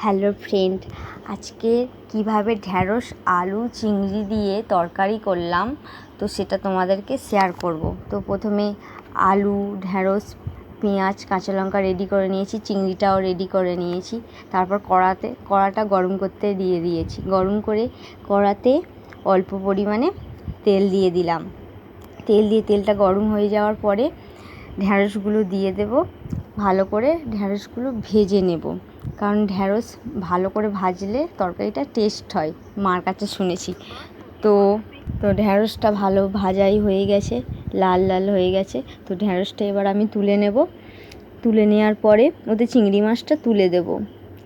Hello friend, আজকে কিভাবে ঢ্যাঁড়স আলু চিংড়ি দিয়ে তরকারি করলাম তো সেটা তোমাদেরকে শেয়ার করব। তো প্রথমে আলু, ঢ্যাঁড়স, পেঁয়াজ, কাঁচা লঙ্কা রেডি করে নিয়েছি, চিংড়িটাও রেডি করে নিয়েছি। তারপর কড়াটা গরম করতে দিয়ে দিয়েছি। গরম করে কড়াতে অল্প পরিমাণে তেল দিয়ে দিলাম। তেলটা গরম হয়ে যাওয়ার পরে ঢ্যাঁড়সগুলো দিয়ে দেব। ভালো করে ঢ্যাঁড়সগুলো ভেজে নেব, কারণ ঢ্যাঁড়স ভালো করে ভাজলে তরকারিটা টেস্ট হয়, মার কাছে শুনেছি। তো ঢ্যাঁড়সটা ভালো ভাজাই হয়ে গেছে, লাল লাল হয়ে গেছে। তো ঢ্যাঁড়সটা এবার আমি তুলে নেব। তুলে নেওয়ার পরে ওতে চিংড়ি মাছটা তুলে দেব।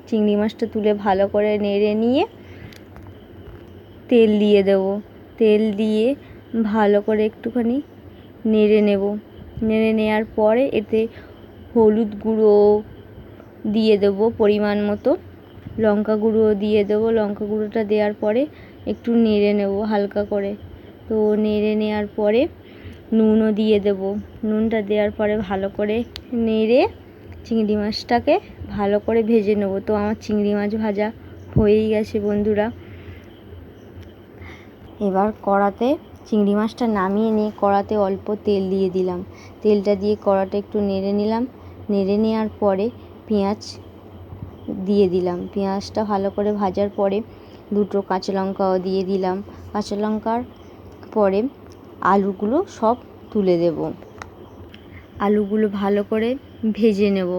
চিংড়ি মাছটা তুলে ভালো করে নেড়ে নিয়ে তেল দিয়ে দেব। তেল দিয়ে ভালো করে একটুখানি নেড়ে নেব। নেড়ে নেওয়ার পরে এতে হলুদ গুঁড়ো দিয়ে দেবো পরিমাণ মতো, লঙ্কা গুঁড়ো দিয়ে দেবো। লঙ্কা গুঁড়োটা দেওয়ার পরে একটু নেড়ে নেব হালকা করে। তো নেড়ে নেওয়ার পরে নুনও দিয়ে দেব। নুনটা দেওয়ার পরে ভালো করে নেড়ে চিংড়ি মাছটাকে ভালো করে ভেজে নেব। তো আমার চিংড়ি মাছ ভাজা হয়েই গেছে বন্ধুরা। এবার কড়াতে চিংড়ি মাছটা নামিয়ে নিয়ে কড়াতে অল্প তেল দিয়ে দিলাম। তেলটা দিয়ে কড়াটা একটু নেড়ে নিলাম। নেড়ে নেওয়ার পরে পেঁয়াজ দিয়ে দিলাম। পেঁয়াজটা ভালো করে ভাজার পরে দুটো কাঁচা লঙ্কাও দিয়ে দিলাম। কাঁচা লঙ্কার পরে আলুগুলো সব তুলে দেব। আলুগুলো ভালো করে ভেজে নেব।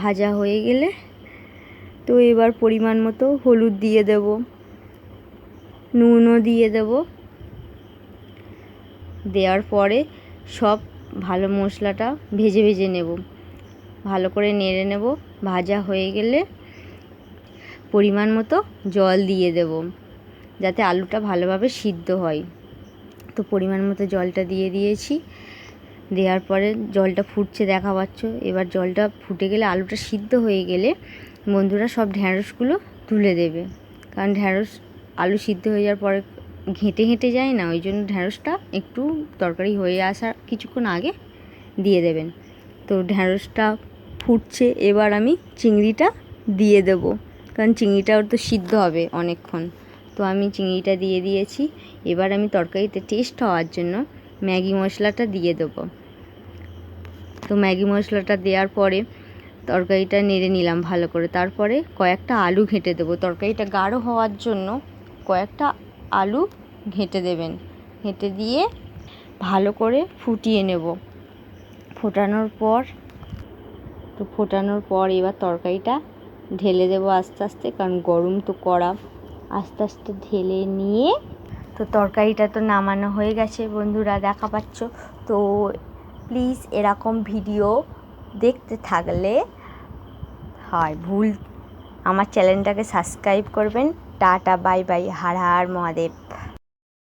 ভাজা হয়ে গেলে তো এবার পরিমাণ মতো হলুদ দিয়ে দেব, নুনও দিয়ে দেব। দেওয়ার পরে সব ভালো মশলাটা ভেজে নেব, ভালো করে নেড়ে নেব। ভাজা হয়ে গেলে পরিমাণ মতো জল দিয়ে দেব, যাতে আলুটা ভালোভাবে সিদ্ধ হয়। তো পরিমাণ মতো জলটা দিয়ে দিয়েছি। দেওয়ার পরে জলটা ফুটছে দেখা পাচ্ছ। এবার জলটা ফুটে গেলে, আলুটা সিদ্ধ হয়ে গেলে বন্ধুরা সব ঢ্যাঁড়সগুলো তুলে দেবে, কারণ আলু সিদ্ধ হয়ে যাওয়ার পরে ঘেঁটে যায় না, ওই জন্য ঢ্যাঁড়সটা একটু তরকারি হয়ে আসার কিছুক্ষণ আগে দিয়ে দেবেন। তো ঢ্যাঁড়সটা ফুটছে, এবার আমি চিংড়িটা দিয়ে দেব, কারণ চিংড়িটাও তো সিদ্ধ হবে অনেকক্ষণ। তো আমি চিংড়িটা দিয়ে দিয়েছি। এবার আমি তরকারিতে টেস্ট হওয়ার জন্য ম্যাগি মশলাটা দিয়ে দেবো। তো ম্যাগি মশলাটা দেওয়ার পরে তরকারিটা নেড়ে নিলাম ভালো করে। তারপরে কয়েকটা আলু ঘেঁটে দেবো। তরকারিটা গাঢ় হওয়ার জন্য কয়েকটা আলু ঘেঁটে দেবেন। ঘেঁটে দিয়ে ভালো করে ফুটিয়ে নেব। ফোটানোর পর এবার তরকারিটা ঢেলে দেবো আস্তে আস্তে, কারণ গরম তো কড়া। আস্তে আস্তে ঢেলে নিয়ে তো তরকারিটা তো নামানো হয়ে গেছে বন্ধুরা, দেখা পাচ্ছ। তো প্লিজ এরকম ভিডিও দেখতে থাকলে আমার চ্যানেলটাকে সাবস্ক্রাইব করবেন। Tata, bye bye, Har Har Mahadev.